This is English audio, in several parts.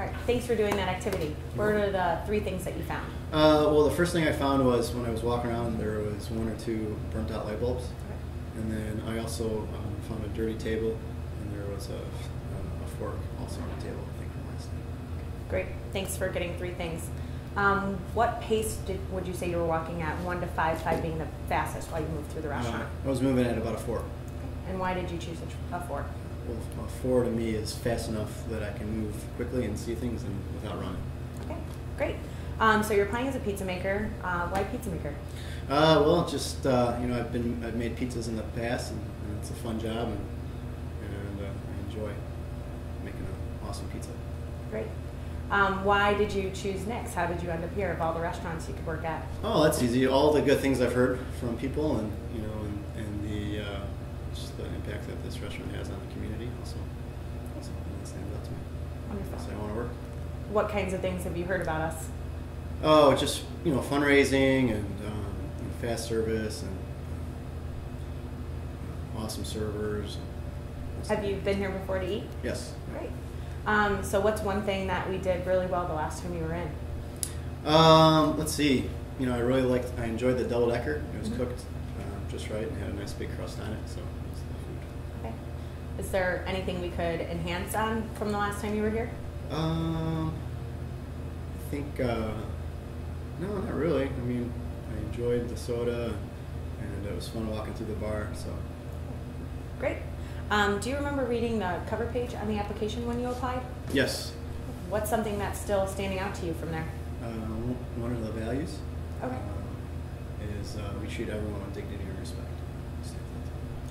All right, thanks for doing that activity. What are the 3 things that you found? Well, the first thing I found was when I was walking around, there was 1 or 2 burnt out light bulbs. Okay. And then I also found a dirty table, and there was a fork also on the table, I think, from last night. Great, thanks for getting 3 things. What pace would you say you were walking at, 1 to 5, 5 being the fastest while you moved through the restaurant? I was moving at about a 4. And why did you choose a 4? Well, a 4 to me is fast enough that I can move quickly and see things and without running. Okay, great. So you're applying as a pizza maker. Why pizza maker? Well, just I've made pizzas in the past, and it's a fun job, and I enjoy making an awesome pizza. Great. Why did you choose Nick's? How did you end up here of all the restaurants you could work at? Oh, that's easy. All the good things I've heard from people, and the just the impact that this restaurant has on the community. Also, something that stands out to me. Wonderful. So I want to work. What kinds of things have you heard about us? Oh, just fundraising and fast service and awesome servers. Have you been here before to eat? Yes. Great. So what's one thing that we did really well the last time you were in? Let's see. I enjoyed the double decker. It was cooked just right and had a nice big crust on it. So it was the food. Okay. Is there anything we could enhance on from the last time you were here? I think no, not really. I mean, I enjoyed the soda, and it was fun walking through the bar. So great. Do you remember reading the cover page on the application when you applied? Yes. What's something that's still standing out to you from there? One of the values is we treat everyone with dignity and respect.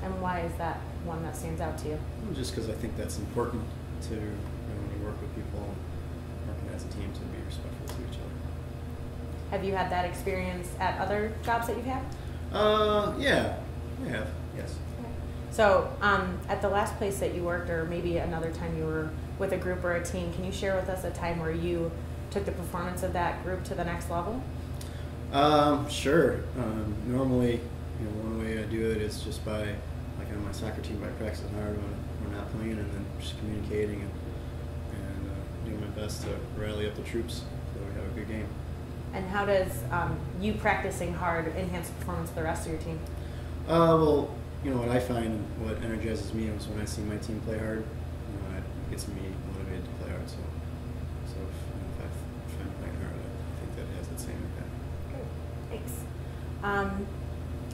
And why is that one that stands out to you? Just because I think that's important to when you work with people, working as a team, to be respectful to each other. Have you had that experience at other jobs that you've had? Yeah, I have. Yes. So, at the last place that you worked, or maybe another time you were with a group or a team, can you share with us a time where you took the performance of that group to the next level? Sure. Normally, one way I do it is just by, like on my soccer team, by practicing hard when we're not playing, and then just communicating and doing my best to rally up the troops so we have a good game. And how does you practicing hard enhance the performance of the rest of your team? Well, what I find, what energizes me is when I see my team play hard. It gets me motivated to play hard. So if I'm playing hard, I think that has that same impact. Good. Thanks.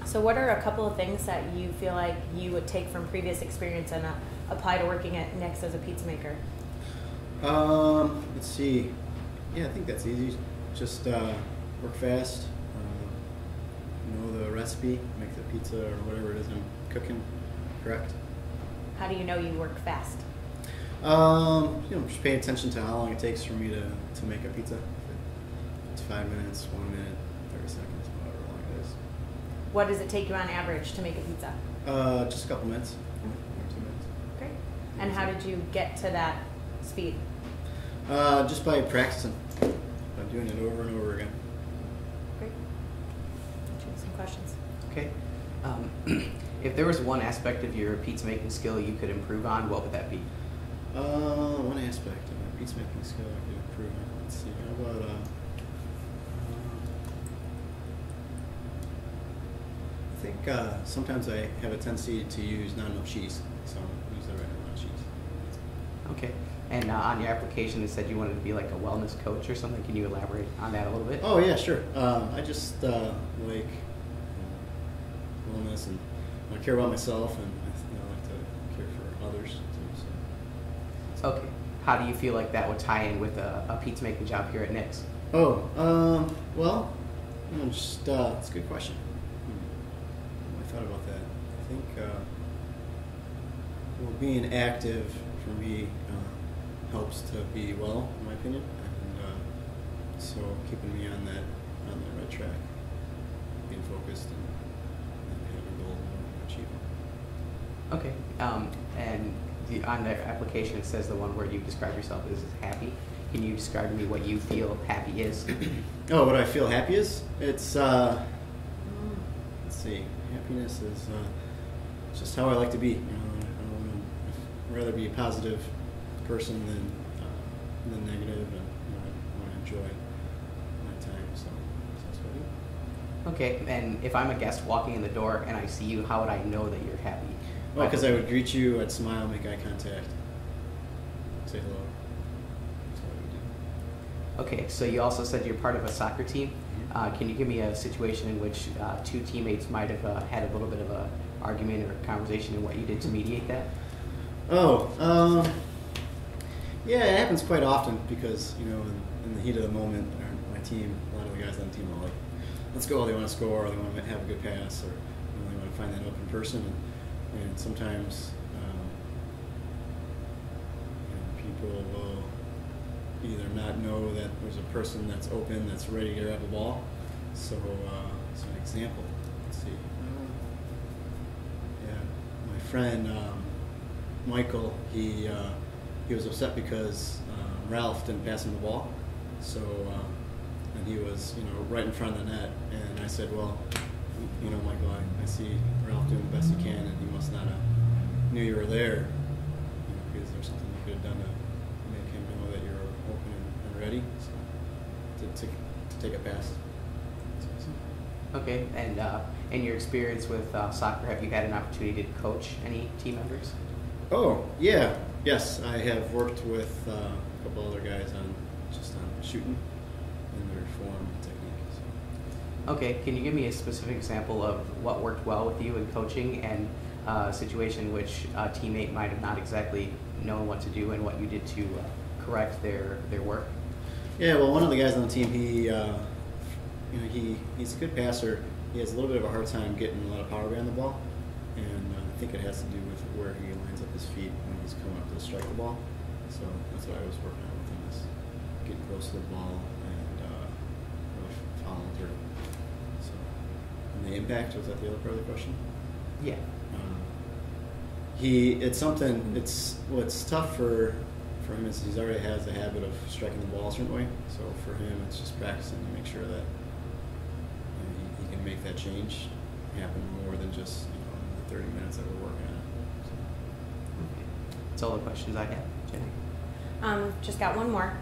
So what are a couple of things that you feel like you would take from previous experience and apply to working at Nick's as a pizza maker? Let's see. Yeah, I think that's easy. Just work fast. Know the recipe, make the pizza or whatever it is I'm cooking correct. How do you know you work fast? Just pay attention to how long it takes for me to make a pizza. If it's 5 minutes, 1 minute, 30 seconds, however long it is. What does it take you on average to make a pizza? Just a couple minutes, 1 or 2 minutes. Great. And how did you get to that speed? Just by practicing, by doing it over and over again. Great. Some questions. Okay. If there was one aspect of your pizza making skill you could improve on, what would that be? One aspect of my pizza making skill I could improve on. Let's see. How about I think sometimes I have a tendency to use not enough cheese, so I use the right amount of cheese. Okay. And on your application, it said you wanted to be like a wellness coach or something. Can you elaborate on that a little bit? Oh yeah, sure. I just like wellness, and I care about myself, and I like to care for others too. So. Okay. How do you feel like that would tie in with a pizza making job here at Nick's? Oh, well, just it's a good question. I thought about that. I think being active for me helps to be well, in my opinion, and so keeping me on that right track, being focused and having a goal to achieve. Okay. And on the application, it says the one where you describe yourself as happy. Can you describe to me what you feel happy is? Oh, what I feel happy is? It's let's see. Happiness is just how I like to be. I'd rather be a positive person than the negative, and I want to enjoy my time. So that's what I do. Okay, and if I'm a guest walking in the door and I see you, how would I know that you're happy? Well, because I would greet you, I'd smile, make eye contact, say hello. That's what I would do. Okay, so you also said you're part of a soccer team. Can you give me a situation in which two teammates might have had a little bit of a argument or conversation, and what you did to mediate that? Oh, yeah, it happens quite often because, in the heat of the moment, my team, a lot of the guys on the team are like, let's go, they want to score, or they want to have a good pass, or they want to find that open person. And sometimes people will either not know that there's a person that's open, that's ready to grab the ball. So, so an example, let's see. Yeah, my friend Michael, he was upset because Ralph didn't pass him the ball. So, and he was, right in front of the net. And I said, well, Michael, I see Ralph doing the best he can, and he must not have knew you were there. Because there's something you could have done to make him know that you're open and ready, so to take a pass. Okay, and in your experience with soccer, have you had an opportunity to coach any team members? Oh, yeah. Yes, I have worked with a couple other guys on shooting and their form and technique. So. Okay, can you give me a specific example of what worked well with you in coaching, and a situation in which a teammate might have not exactly known what to do, and what you did to correct their work? Yeah, well, one of the guys on the team, he's a good passer. He has a little bit of a hard time getting a lot of power behind the ball, and I think it has to do with where he lines up his feet when he's coming up to strike the ball. So that's what I was working on with him, is getting close to the ball and really following through. So, and the impact, was that the other part of the question? Yeah. It's tough for him is he already has a habit of striking the ball a certain way. So for him, it's just practicing to make sure that he can make that change happen more than just the 30 minutes that we're working on it. So. Okay. That's all the questions I have, Jenny. Just got one more.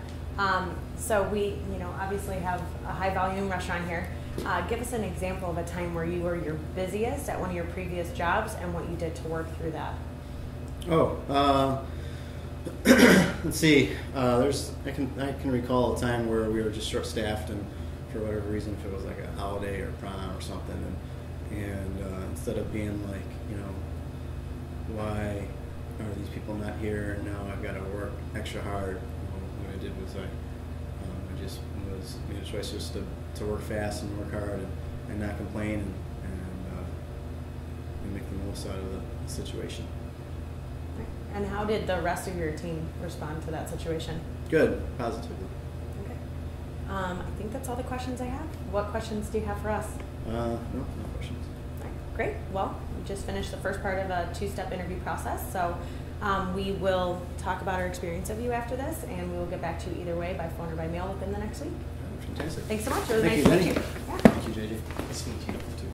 So we, obviously have a high volume restaurant here. Give us an example of a time where you were your busiest at one of your previous jobs, and what you did to work through that. Oh, let's see. I can recall a time where we were just short-staffed, and for whatever reason, if it was like a holiday or prom or something, and instead of being like, why are these people not here? Now I've got to work extra hard. What I did was I just made a choice just to work fast and work hard and not complain and make the most out of the situation. And how did the rest of your team respond to that situation? Good, positively. Okay. I think that's all the questions I have. What questions do you have for us? No questions. All right, great. Well, we just finished the first part of a two-step interview process, so we will talk about our experience of you after this, and we will get back to you either way, by phone or by mail, within the next week. Fantastic. Thanks so much. It was Thank nice you, to meet Jenny. you. Yeah. Thank you, JJ. Nice to meet you.